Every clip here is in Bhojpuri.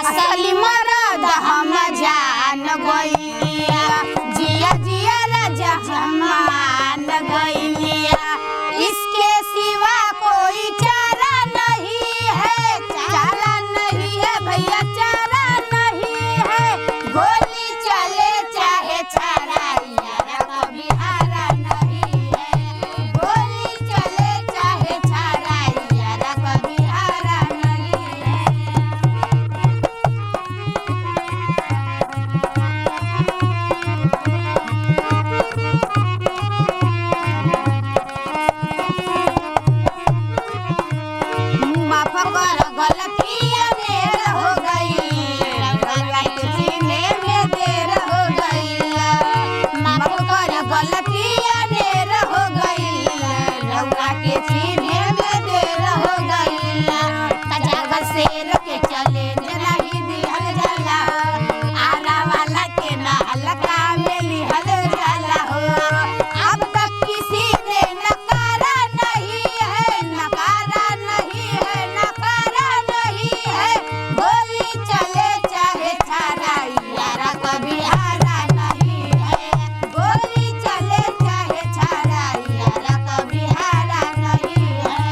असली मरद हम जान गइलिया जिया जिया राजा हम मान गइलिया इसके सिवा कोई चारा नहीं है चारा नहीं है भैया चारा नहीं है गोली चले चाहे छारा यारा कभी हारा नहीं है गोली चले चाहे छारा यारा कभी हारा नहीं है। माफ कर गलतियां मेर हो गई जीने में देर हो गई माफ कर गलतियां मेर हो गई रउआ के जीने में देर हो गई तजाग शेर के चले नहीं दिहल जाला आरा वाला के महलका में लिहल जाला हो अब तक किसी ने नकारा नहीं है नकारा नहीं है नकारा नहीं है गोली चले चाहे छारा यारा कभी हारा नहीं है गोली चले चाहे छारा यारा कभी हारा नहीं है।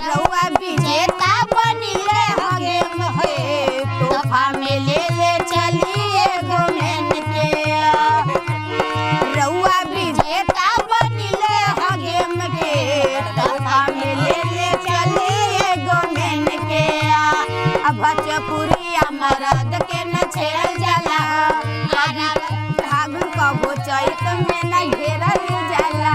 रउआ विजेता बनिले हगे महे तोहफा में ले चलिए गोमेन के रउआ विजेता बनिले हगे मगे तोहफा में ले चलिए गोमेन के अब भोजपुरिया मरद के न छेड़ल जाला फागुन कबो चैत में न घेरल जाला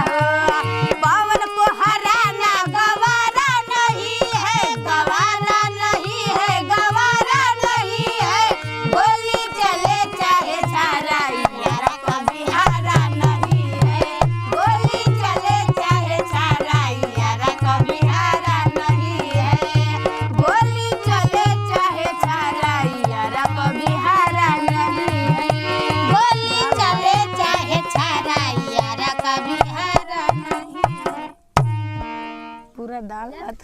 पवन को हराना गवारा नहीं है गवारा नहीं है गवारा नहीं है गोली चले चाहे छारा यारा कभी हारा नहीं है गोली चले चाहे छारा यारा कभी हारा नहीं है गोली चले चाहे छारा यारा कभी हारा नहीं है गोली चले चाहे छारा यारा कभी हारा नहीं है। पूरा दाल भात